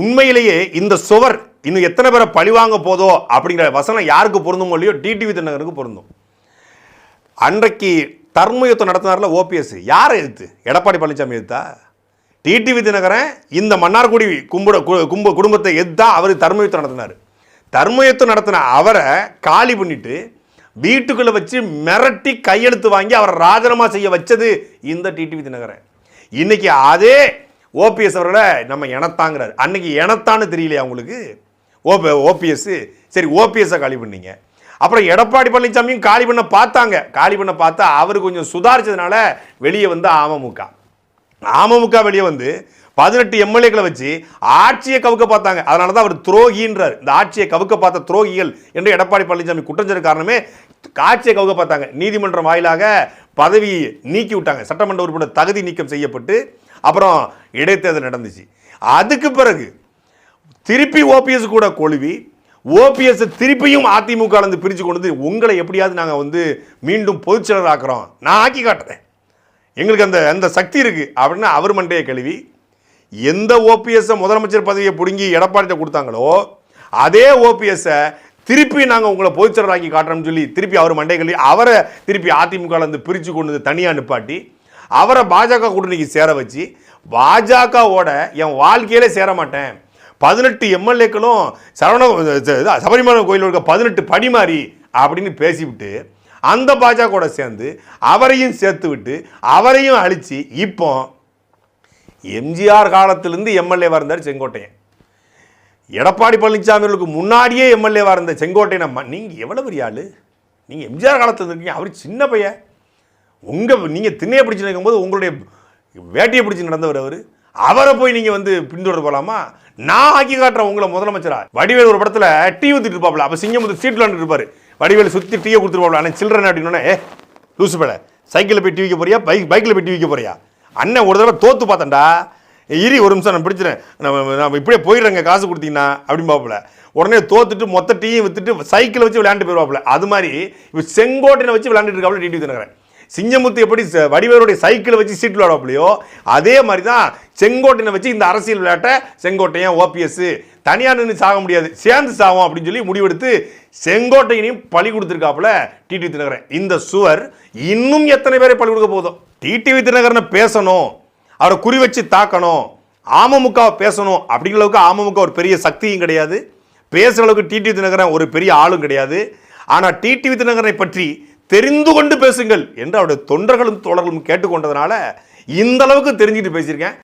உண்மையிலேயே இந்த சுவர் இன்னும் எத்தனை பேரை பழிவாங்க போதோ அப்படிங்கிற வசனம் யாருக்கு பொருந்தும் இல்லையோ டிடிவி தினகரனுக்கு பொருந்தும். அன்றைக்கு தர்ம யுத்தம் நடத்தினார்ல ஓபிஎஸ், யாரை எதிர்த்து? எடப்பாடி பழனிசாமி எதிர்த்தா? டிடிவி தினகரன் இந்த மன்னார்குடி குடும்பத்தை எதிர்த்தா அவர் தர்ம யுத்தம் நடத்தினார். தர்ம யுத்தம் நடத்தின அவரை காலி பண்ணிட்டு வீட்டுக்குள்ள வச்சு மிரட்டி கையெழுத்து வாங்கி அவரை ராஜினாமா செய்ய வச்சது இந்த டிடிவி தினகரன். இன்னைக்கு அதே ஓபிஎஸ் அவர்களை நம்ம இனத்தாங்கிறார். அன்னைக்கு இனத்தான்னு தெரியலையா உங்களுக்கு? ஓபிஎஸ் சரி, ஓபிஎஸ்ஸை காலி பண்ணீங்க. அப்புறம் எடப்பாடி பழனிசாமியும் காலி பண்ண பார்த்தாங்க. காலி பண்ண பார்த்தா அவர் கொஞ்சம் சுதாரிச்சதுனால வெளியே வந்து அமமுக வெளியே வந்து 18 எம்எல்ஏக்களை வச்சு ஆட்சியை கவுக்க பார்த்தாங்க. அதனால தான் அவர் துரோகின்றார். இந்த ஆட்சியை கவுக்க பார்த்த துரோகிகள் என்று எடப்பாடி பழனிசாமி குற்றஞ்சொல்ல காரணமே ஆட்சியை கவுக்க பார்த்தாங்க. நீதிமன்றம் வாயிலாக பதவி நீக்கி விட்டாங்க. சட்டமன்ற உறுப்பினர் தகுதி நீக்கம் செய்யப்பட்டு அப்புறம் இடைத்தேர்தல் நடந்துச்சு. அதுக்கு பிறகு திருப்பி ஓபிஎஸ் கூட கொழுவி ஓபிஎஸ் திருப்பியும் அதிமுக பிரித்து கொண்டு உங்களை எப்படியாவது நாங்கள் வந்து மீண்டும் பொதுச்செயலர் ஆக்குறோம், நான் ஆக்கி காட்டுறேன், எங்களுக்கு அந்த சக்தி இருக்கு அப்படின்னு அவர் மண்டையை கழுவி எந்த ஓபிஎஸ் முதலமைச்சர் பதவியை பிடுங்கி எடப்பாடிட்ட கொடுத்தாங்களோ அதே ஓபிஎஸ் திருப்பி நாங்கள் உங்களை பொதுச்செயலர் ஆக்கி காட்டுறோம்னு சொல்லி திருப்பி அவர் மண்டையை கழுவி அவரை திருப்பி அதிமுக பிரித்து கொண்டு தனியாக நிப்பாட்டி அவரை பாஜக கூட்டணிக்கு சேர வச்சு பாஜகவோட என் வாழ்க்கையிலே சேர மாட்டேன், 18 எம்எல்ஏக்களும் சபரிமலை கோயில் இருக்க 18 படி மாறி அப்படின்னு பேசிவிட்டு அந்த பாஜகவோட சேர்ந்து அவரையும் சேர்த்து விட்டு அவரையும் அழிச்சு இப்போ எம்ஜிஆர் காலத்திலிருந்து எம்எல்ஏவாக இருந்தார் செங்கோட்டையன். எடப்பாடி பழனிசாமிகளுக்கு முன்னாடியே எம்எல்ஏவாக இருந்த செங்கோட்டையன் நீங்கள் எவ்வளோ பெரிய ஆள்? நீங்கள் எம்ஜிஆர் காலத்தில் இருக்கீங்க, அவர் சின்ன பையன். நீங்கள் திண்ணையை பிடிச்சி நிற்கும்போது உங்களுடைய வேட்டையை பிடிச்சி நடந்தவர் அவரை போய் நீங்கள் வந்து பின்தொடர் போகலாமா? நான் ஆக்கி காட்டுறேன் உங்களை முதலமைச்சரா. வடிவேல் ஒரு படத்தில் டீ ஊற்றிட்டு இருப்பாப்ல, அப்போ சிங்கம் சீட்டில் வந்துட்டு இருப்பாரு. வடிவேல் சுற்றி டீயை கொடுத்துருப்பாப்ல. ஆனால் சில்லறை அப்படின்னா லூசு பேட சைக்கிளில் போய் டீ வைக்க போறியா, பைக்கில் போய் டீ வைக்க போறியா? அண்ணன் ஒரு தடவை தோத்து பார்த்தேன்டா, இரு ஒரு நிமிஷம் நான் பிடிச்சிடறேன், நான் இப்படியே போயிடுறேங்க காசு கொடுத்தீங்கன்னா அப்படின்னு பார்ப்பல. உடனே தோத்துட்டு மொத்த டீயும் வித்துட்டு சைக்கிளை வச்சு விளையாண்டு போயிடுவாப்ல. அது மாதிரி இப்போ செங்கோட்டையை வச்சு விளையாண்டுட்டு இருக்காப்ல டிடிவி தினகரன். சிங்கமுத்து எப்படி வடிவேலுடைய சைக்கிளை வச்சு சீட்டு விளையாடப்பலையோ அதே மாதிரி தான் செங்கோட்டையை வச்சு இந்த அரசியல் விளையாட்டை செங்கோட்டையன் ஓபிஎஸ் தனியாக நின்று சாக முடியாது, சேர்ந்து சாகும் அப்படின்னு சொல்லி முடிவெடுத்து செங்கோட்டையனையும் பழி கொடுத்துருக்காப்புல டிடிவி தினகரன். இந்த சுவர் இன்னும் எத்தனை பேரை பழி கொடுக்க போதும்? டிடிவி தினகரனை பேசணும், அவரை குறி வச்சு தாக்கணும், அமமுக பேசணும் அப்படிங்கிற அளவுக்கு அமமுக ஒரு பெரிய சக்தியும் கிடையாது, பேசுகிற அளவுக்கு டிடிவி தினகரன் ஒரு பெரிய ஆளும் கிடையாது. ஆனால் டிடிவி தினகரனை பற்றி தெரிந்து கொண்டு பேசுங்கள் என்று அவருடைய தொண்டர்களும் தோழர்களும் கேட்டுக்கொண்டதுனால இந்த அளவுக்கு தெரிஞ்சுட்டு பேசியிருக்கேன்.